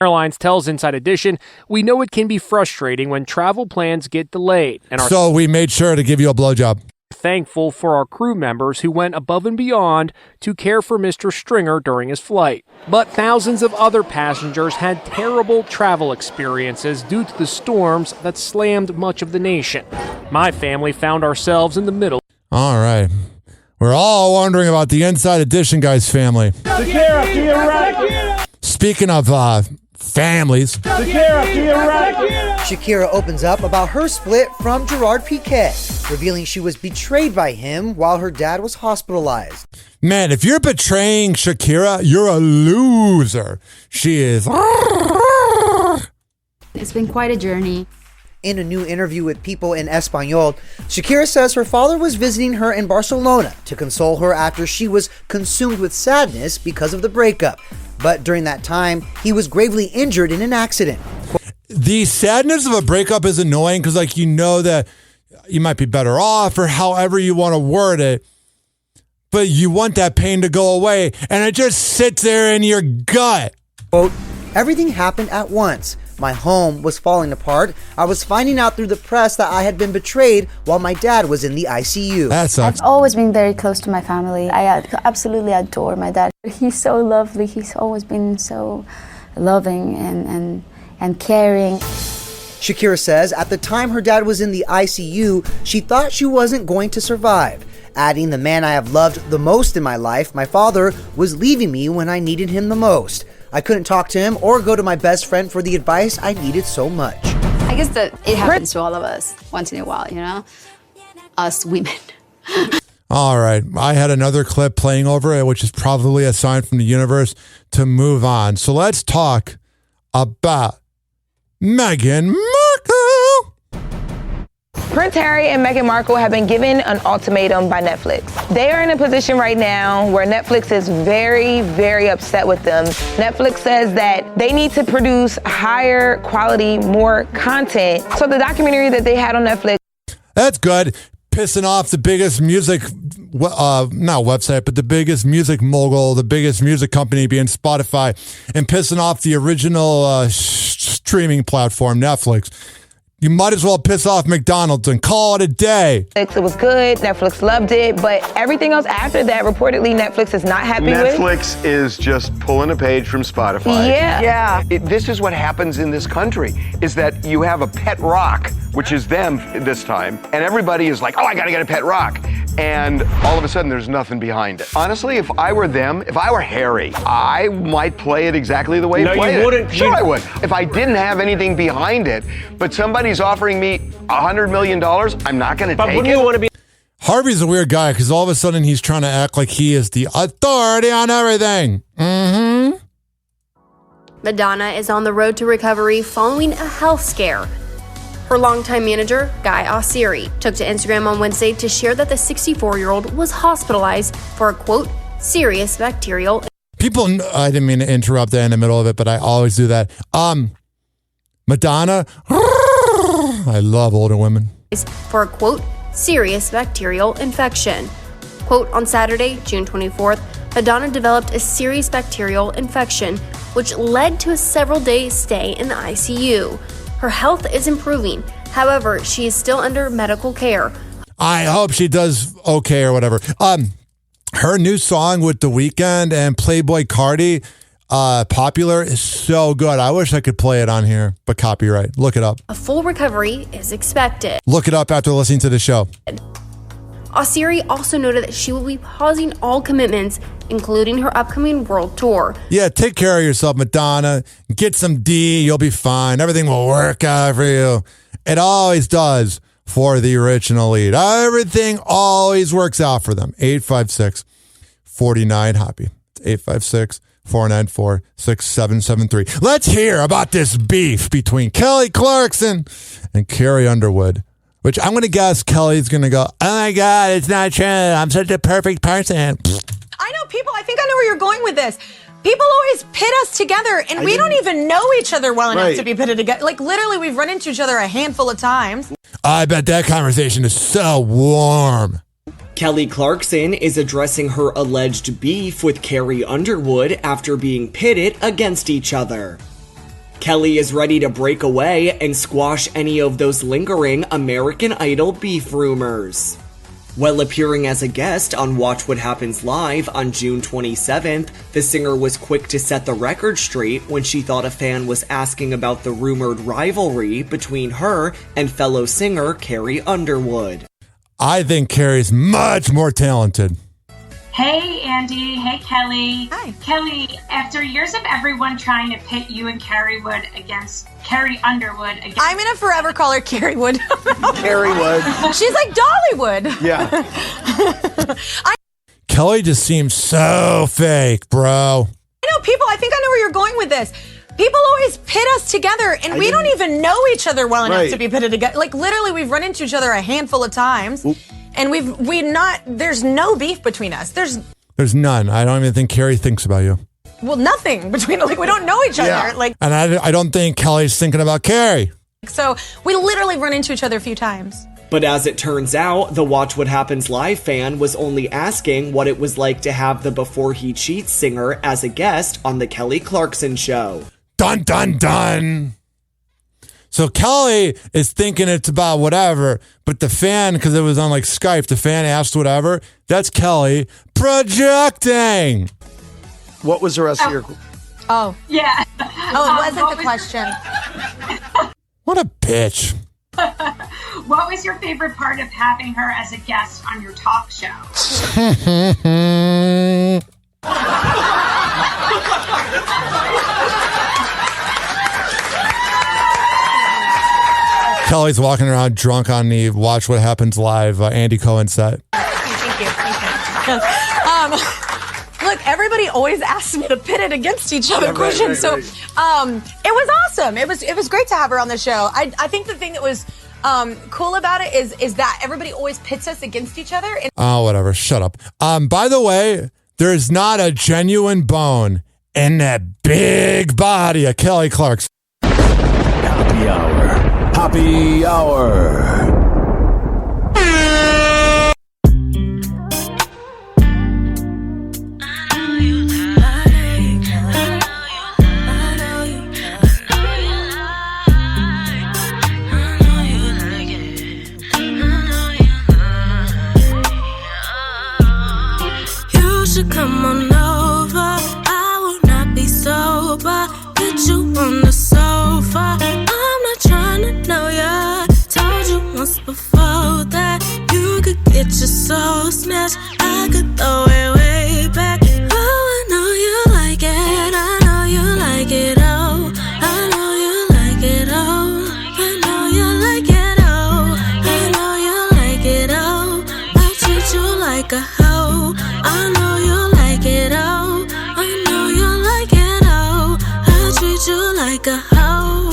Airlines tells Inside Edition, we know it can be frustrating when travel plans get delayed. And so we made sure to give you a blowjob. Thankful for our crew members who went above and beyond to care for Mr. Stringer during his flight. But thousands of other passengers had terrible travel experiences due to the storms that slammed much of the nation. My family found ourselves in the middle. All right. We're all wondering about the Inside Edition guy's family. Shakira, to your right. Speaking of families. Shakira, to your right. Shakira opens up about her split from Gerard Piqué, revealing she was betrayed by him while her dad was hospitalized. Man, if you're betraying Shakira, you're a loser. She is. It's been quite a journey. In a new interview with People in Espanol, Shakira says her father was visiting her in Barcelona to console her after she was consumed with sadness because of the breakup. But during that time, he was gravely injured in an accident. The sadness of a breakup is annoying because, like, you know that you might be better off or however you want to word it, but you want that pain to go away, and it just sits there in your gut. Quote, everything happened at once. My home was falling apart. I was finding out through the press that I had been betrayed while my dad was in the ICU. That sucks. I've always been very close to my family. I absolutely adore my dad. He's so lovely. He's always been so loving and caring. Shakira says at the time her dad was in the ICU, she thought she wasn't going to survive. Adding, the man I have loved the most in my life, my father, was leaving me when I needed him the most. I couldn't talk to him or go to my best friend for the advice I needed so much. I guess that it happens to all of us once in a while, you know? us women. All right. I had another clip playing over it, which is probably a sign from the universe to move on. So let's talk about Meghan Markle. Prince Harry and Meghan Markle have been given an ultimatum by Netflix. They are in a position right now where Netflix is very, very upset with them. Netflix says that they need to produce higher quality, more content. So the documentary that they had on Netflix. That's good. Pissing off the biggest music, not website, but the biggest music mogul, the biggest music company being Spotify, and pissing off the original streaming platform, Netflix. You might as well piss off McDonald's and call it a day. It was good. Netflix loved it. But everything else after that, reportedly, Netflix is not happy with. Netflix is just pulling a page from Spotify. Yeah. This is what happens in this country, is that you have a pet rock, which is them this time, and everybody is like, oh, I gotta get a pet rock. And all of a sudden, there's nothing behind it. Honestly, if I were them, if I were Harry, I might play it exactly the way he played it. No, you wouldn't. Sure, I would. If I didn't have anything behind it, but somebody's offering me $100 million, I'm not going to take it. But wouldn't you want to be... Harvey's a weird guy because all of a sudden he's trying to act like he is the authority on everything. Mm-hmm. Madonna is on the road to recovery following a health scare. Her longtime manager, Guy Osseri, took to Instagram on Wednesday to share that the 64-year-old was hospitalized for a, quote, serious bacterial... People, I didn't mean to interrupt that in the middle of it, but I always do that. Madonna, I love older women. For a, quote, serious bacterial infection. Quote, on Saturday, June 24th, Madonna developed a serious bacterial infection, which led to a several-day stay in the ICU. Her health is improving. However, she is still under medical care. I hope she does okay or whatever. Her new song with The Weeknd and Playboy Cardi, Popular, is so good. I wish I could play it on here, but copyright. Look it up. A full recovery is expected. Look it up after listening to the show. Osseri also noted that she will be pausing all commitments, including her upcoming world tour. Yeah, take care of yourself, Madonna. Get some D. You'll be fine. Everything will work out for you. It always does for the rich and elite. Everything always works out for them. 856-49-HOPPY. It's 856-494-6773. Let's hear about this beef between Kelly Clarkson and Carrie Underwood. Which I'm going to guess Kelly's going to go, oh my God, it's not true. I'm such a perfect person. I know people, I think I know where you're going with this. People always pit us together, and we don't even know each other well enough to be pitted together. Like, literally, we've run into each other a handful of times. I bet that conversation is so warm. Kelly Clarkson is addressing her alleged beef with Carrie Underwood after being pitted against each other. Kelly is ready to break away and squash any of those lingering American Idol beef rumors. While appearing as a guest on Watch What Happens Live on June 27th, the singer was quick to set the record straight when she thought a fan was asking about the rumored rivalry between her and fellow singer Carrie Underwood. I think Carrie's much more talented. Hey, Andy. Hey, Kelly. Hi. Kelly, after years of everyone trying to pit you and Carrie Underwood against... I'm going to forever call her Carrie Wood. Carrie Wood. She's like Dollywood. Yeah. Kelly just seems so fake, bro. I know people, I think I know where you're going with this. People always pit us together, and we don't even know each other well enough to be pitted together. Like, literally, we've run into each other a handful of times. Oop. And there's no beef between us. There's none. I don't even think Carrie thinks about you. Well, nothing between, like, we don't know each other. Like, and I don't think Kelly's thinking about Carrie. So we literally run into each other a few times. But as it turns out, the Watch What Happens Live fan was only asking what it was like to have the Before He Cheats singer as a guest on the Kelly Clarkson show. Dun, dun, dun. So Kelly is thinking it's about whatever, but the fan, because it was on like Skype, the fan asked whatever. That's Kelly projecting. What was the rest of your... Oh. Yeah. Oh, it wasn't the question. What a bitch. What was your favorite part of having her as a guest on your talk show? Kelly's walking around drunk on the Watch What Happens Live Andy Cohen set. Thank you. Look, everybody always asks me to pit it against each other, Christian. So it was awesome. It was great to have her on the show. I think the thing that was cool about it is that everybody always pits us against each other. Oh, whatever. Shut up. By the way, there's not a genuine bone in that big body of Kelly Clarkson. Happy hour. Happy hour. Come on over, I will not be sober. Put you on the sofa. I'm not trying to know ya. Told you once before that you could get your soul snatched. I could throw it way back. Oh, I know you like it. I know you like it. Oh, I know you like it. Oh, I know you like it. Oh, I know you like it. Oh, I'll treat you like a hoe. I know you like it, oh, I know you like it, oh, I'll treat you like a hoe.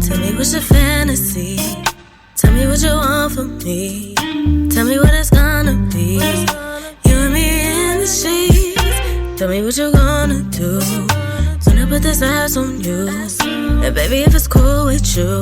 Tell me what's your fantasy, tell me what you want from me, tell me what it's gonna be, you and me in the sheets, tell me what you're gonna do, when I put this ass on you, and baby if it's cool with you,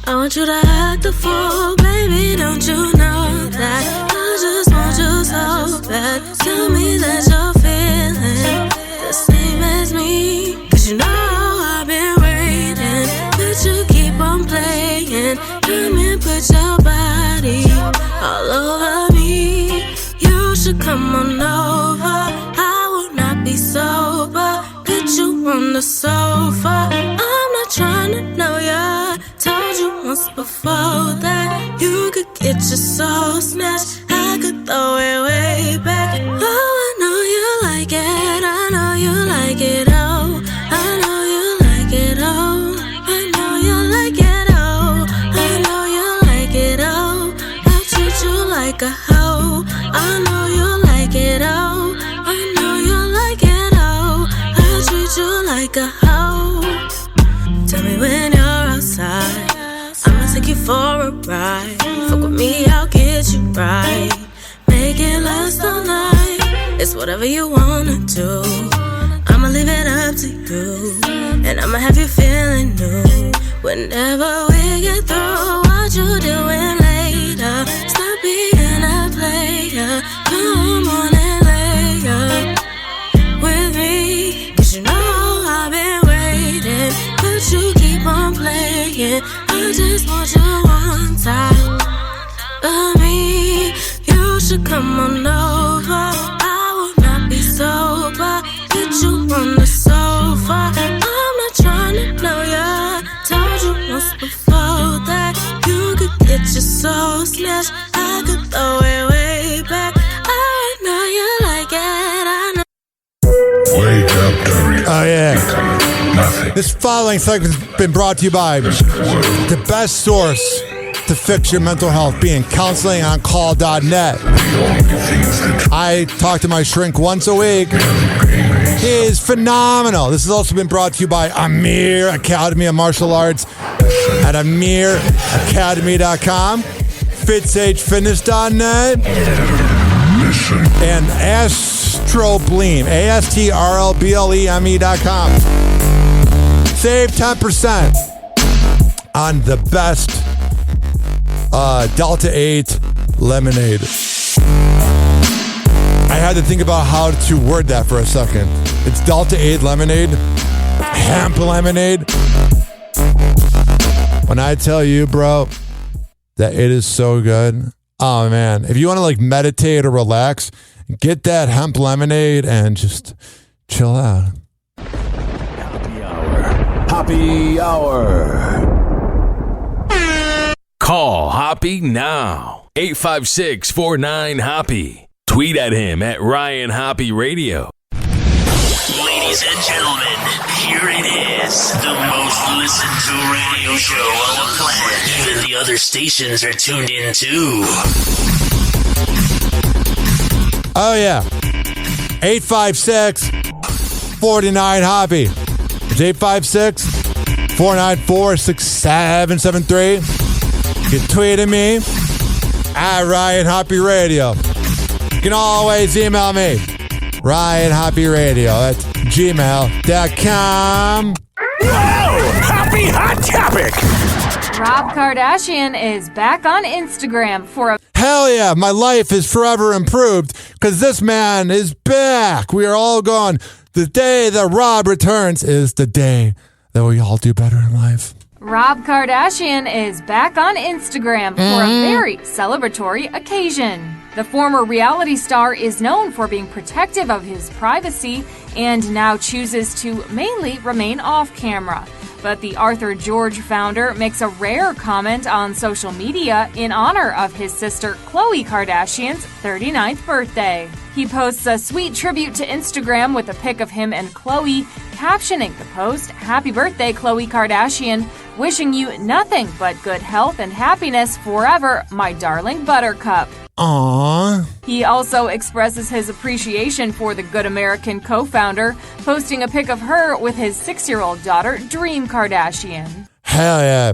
I want you to act the fool, baby, don't you know that I just want you so bad. Tell me that you're feeling the same as me, 'cause you know I've been waiting, but you keep on playing. Come and put your body all over me. You should come on over, I will not be sober. Put you on the sofa, I'm not trying to know ya. Told you once before that you could get your soul snatched. I could throw it way back. Oh, I know you like it. I know you like it. Oh, I know you like it. Oh, I know you like it. Oh, I know you like it. Oh, I'll treat you like a hoe. I know you like it. Oh, I know you like it. Oh, I'll treat you like a hoe. Tell me when you're outside, I'ma take you for a ride. Fuck with me, I'll get you right. Make it last all night. It's whatever you wanna do. I'ma leave it up to you, and I'ma have you feeling new. Whenever we get through, what you doing later? Stop being a player. Come on and lay up with me, 'cause you know I've been waiting, but you keep on playing. I just want you one time of me. You should come on over, I will not be sober. Put you on the sofa, I'm not trying to know ya. Told you once before that you could get your soul snatched. I could throw it way back. I know you like it, I know. Wake up, Dirty. Oh, yeah. Nothing. This following segment has been brought to you by the best source to fix your mental health, being counselingoncall.net. I talk to my shrink once a week. He is phenomenal. This has also been brought to you by Amir Academy of Martial Arts at amiracademy.com, FitzHFitness.net, and Astrobleem, ASTRLBLEME.com. Save 10% on the best Delta 8 lemonade. I had to think about how to word that for a second. It's Delta 8 lemonade, hemp lemonade. When I tell you, bro, that it is so good. Oh, man. If you want to like meditate or relax, get that hemp lemonade and just chill out. Happy hour. Call Hoppe now. 856-49-HOPPE. Tweet at him at Ryan Hoppe Radio. Ladies Ladies and gentlemen, here it is. The most listened to radio show on the planet. Even the other stations are tuned in too. Oh, yeah. 856-49-HOPPY. It's 856-494-6773. You can tweet at me at Ryan Hoppy Radio. You can always email me, RyanHoppyRadio at gmail.com. Whoa! Happy Hot Topic! Rob Kardashian is back on Instagram for a... Hell yeah, my life is forever improved because this man is back. We are all gone. The day that Rob returns is the day that we all do better in life. Rob Kardashian is back on Instagram for a very celebratory occasion. The former reality star is known for being protective of his privacy and now chooses to mainly remain off camera. But the Arthur George founder makes a rare comment on social media in honor of his sister Khloe Kardashian's 39th birthday. He posts a sweet tribute to Instagram with a pic of him and Khloe, captioning the post, "Happy birthday, Khloe Kardashian. Wishing you nothing but good health and happiness forever, my darling buttercup." Aww. He also expresses his appreciation for the Good American co-founder, posting a pic of her with his 6-year-old daughter, Dream Kardashian. Hell yeah.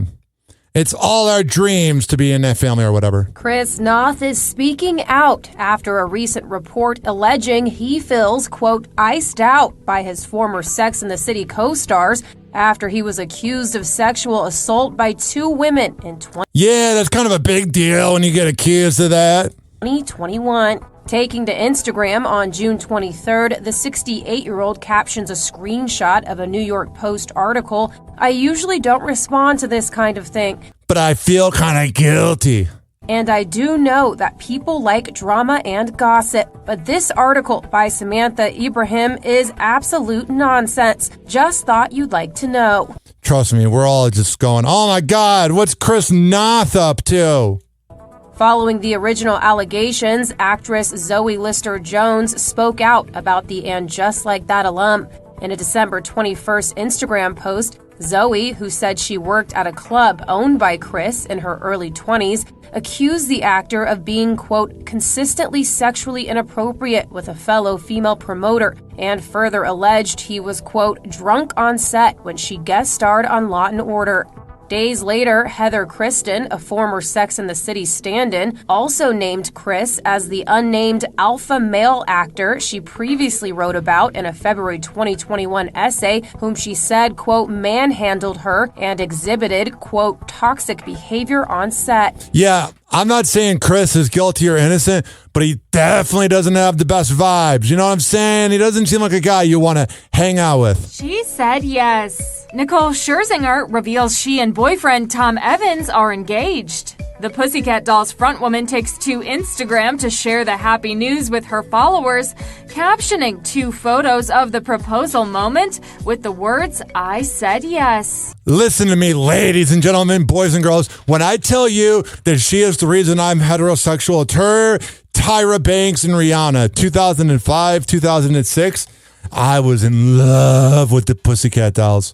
It's all our dreams to be in that family or whatever. Chris Noth is speaking out after a recent report alleging he feels, quote, iced out by his former Sex and the City co-stars after he was accused of sexual assault by 2 women in Yeah, that's kind of a big deal when you get accused of that. 2021. Taking to Instagram on June 23rd, the 68-year-old captions a screenshot of a New York Post article. "I usually don't respond to this kind of thing, but I feel kind of guilty. And I do know that people like drama and gossip, but this article by Samantha Ibrahim is absolute nonsense. Just thought you'd like to know." Trust me, we're all just going, oh my God, what's Chris Noth up to? Following the original allegations, actress Zoe Lister-Jones spoke out about the And Just Like That alum. In a December 21st Instagram post, Zoe, who said she worked at a club owned by Chris in her early 20s, accused the actor of being, quote, consistently sexually inappropriate with a fellow female promoter, and further alleged he was, quote, drunk on set when she guest starred on Law & Order. Days later, Heather Kristen, a former Sex and the City stand-in, also named Chris as the unnamed alpha male actor she previously wrote about in a February 2021 essay, whom she said, quote, manhandled her and exhibited, quote, toxic behavior on set. Yeah, I'm not saying Chris is guilty or innocent, but he definitely doesn't have the best vibes. You know what I'm saying? He doesn't seem like a guy you want to hang out with. She said yes. Nicole Scherzinger reveals she and boyfriend Tom Evans are engaged. The Pussycat Dolls frontwoman takes to Instagram to share the happy news with her followers, captioning 2 photos of the proposal moment with the words, "I said yes." Listen to me, ladies and gentlemen, boys and girls. When I tell you that she is the reason I'm heterosexual, it's her, Tyra Banks, and Rihanna. 2005, 2006, I was in love with the Pussycat Dolls.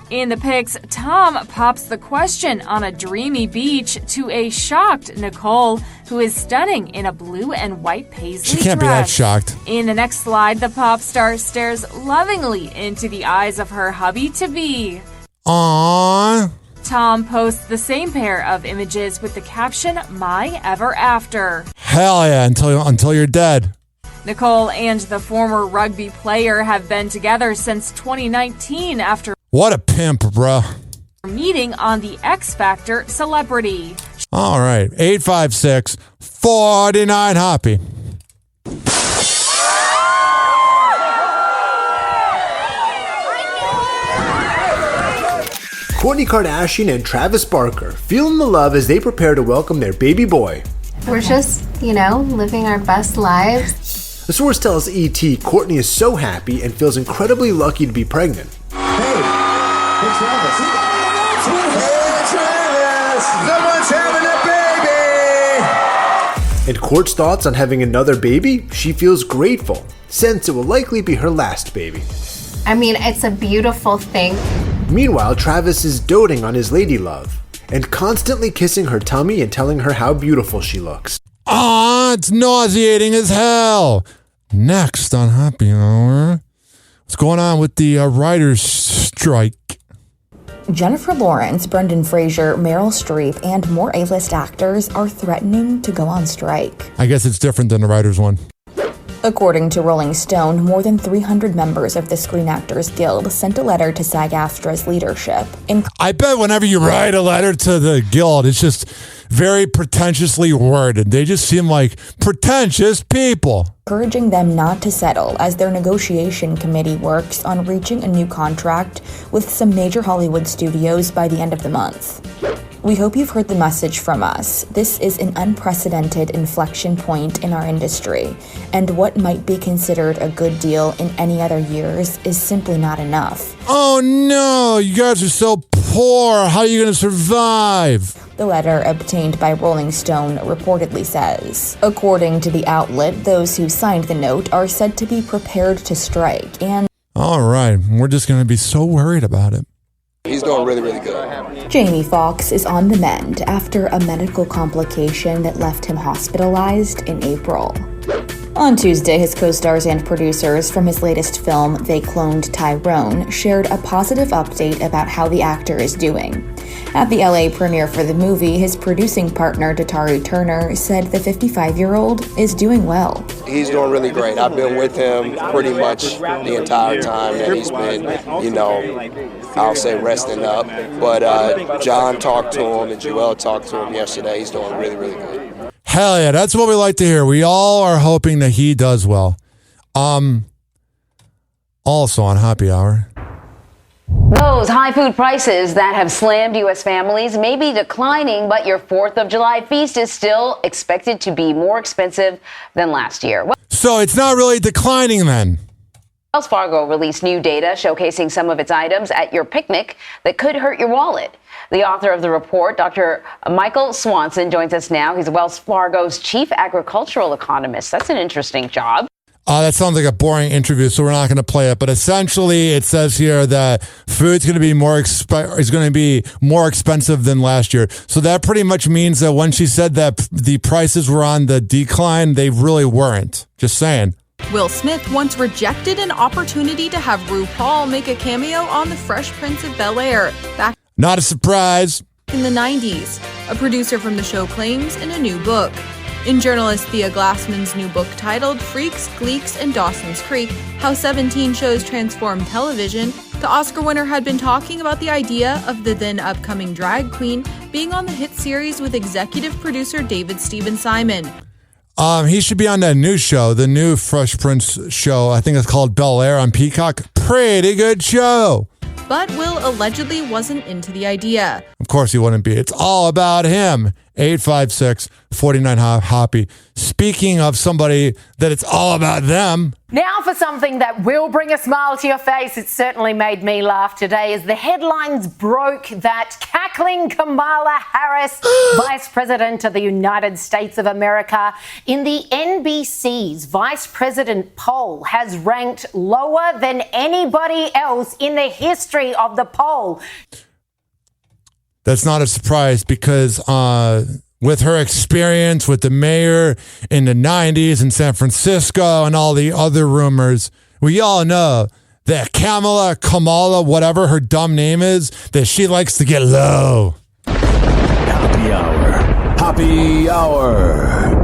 In the pics, Tom pops the question on a dreamy beach to a shocked Nicole, who is stunning in a blue and white paisley She can't dress. be that shocked. In the next slide, the pop star stares lovingly into the eyes of her hubby-to-be. Aww. Tom posts the same pair of images with the caption, "My Ever After." Hell yeah, until you're dead. Nicole and the former rugby player have been together since 2019 after What a pimp, bruh. meeting on the X Factor Celebrity. All right, 856-49-HOPPY. Kourtney Kardashian and Travis Barker feeling the love as they prepare to welcome their baby boy. We're just, living our best lives. The source tells ET Kourtney is so happy and feels incredibly lucky to be pregnant. Hey Travis. Hey Travis. Someone's having a baby. And Kourt's thoughts on having another baby? She feels grateful, since it will likely be her last baby. I mean, it's a beautiful thing. Meanwhile, Travis is doting on his lady love and constantly kissing her tummy and telling her how beautiful she looks. Ah, it's nauseating as hell. Next on Happy Hour, what's going on with the writers' strike? Jennifer Lawrence, Brendan Fraser, Meryl Streep, and more A-list actors are threatening to go on strike. I guess it's different than the writers' one. According to Rolling Stone, more than 300 members of the Screen Actors Guild sent a letter to SAG-AFTRA's leadership. I bet whenever you write a letter to the guild, it's just very pretentiously worded. They just seem like pretentious people. Encouraging them not to settle as their negotiation committee works on reaching a new contract with some major Hollywood studios by the end of the month. We hope you've heard the message from us. This is an unprecedented inflection point in our industry, and what might be considered a good deal in any other years is simply not enough. Oh no, you guys are so poor. How are you going to survive? The letter obtained by Rolling Stone reportedly says. According to the outlet, those who signed the note are said to be prepared to strike and... All right, we're just going to be so worried about it. He's doing really, really good. Jamie Foxx is on the mend after a medical complication that left him hospitalized in April. On Tuesday, his co-stars and producers from his latest film, They Cloned Tyrone, shared a positive update about how the actor is doing. At the LA premiere for the movie, his producing partner, Dataru Turner, said the 55-year-old is doing well. He's doing really great. I've been with him pretty much the entire time that he's been, I'll say resting up. But John talked to him and Joel talked to him yesterday. He's doing really, really good. Hell yeah, that's what we like to hear. We all are hoping that he does well. Also on Happy Hour. Those high food prices that have slammed U.S. families may be declining, but your 4th of July feast is still expected to be more expensive than last year. So it's not really declining then. Wells Fargo released new data showcasing some of its items at your picnic that could hurt your wallet. The author of the report, Dr. Michael Swanson, joins us now. He's Wells Fargo's chief agricultural economist. That's an interesting job. That sounds like a boring interview, so we're not going to play it. But essentially, it says here that food's going to be more expensive than last year. So that pretty much means that when she said that the prices were on the decline, they really weren't. Just saying. Will Smith once rejected an opportunity to have RuPaul make a cameo on The Fresh Prince of Bel-Air back Not a surprise. in the 90s. A producer from the show claims in a new book. In journalist Thea Glassman's new book titled Freaks, Gleeks, and Dawson's Creek, How 17 Shows Transformed Television, the Oscar winner had been talking about the idea of the then upcoming drag queen being on the hit series with executive producer David Stephen Simon. He should be on that new show, the new Fresh Prince show. I think it's called Bel-Air on Peacock. Pretty good show. But Will allegedly wasn't into the idea. Of course he wouldn't be. It's all about him. 856-49-HOPPY. Speaking of somebody that it's all about them. Now for something that will bring a smile to your face. It certainly made me laugh today as the headlines broke that cackling Kamala Harris, Vice President of the United States of America, in the NBC's Vice President poll has ranked lower than anybody else in the history of the poll. That's not a surprise because with her experience with the mayor in the 90s in San Francisco and all the other rumors, we all know that Kamala, whatever her dumb name is, that she likes to get low. Happy Hour. Happy Hour.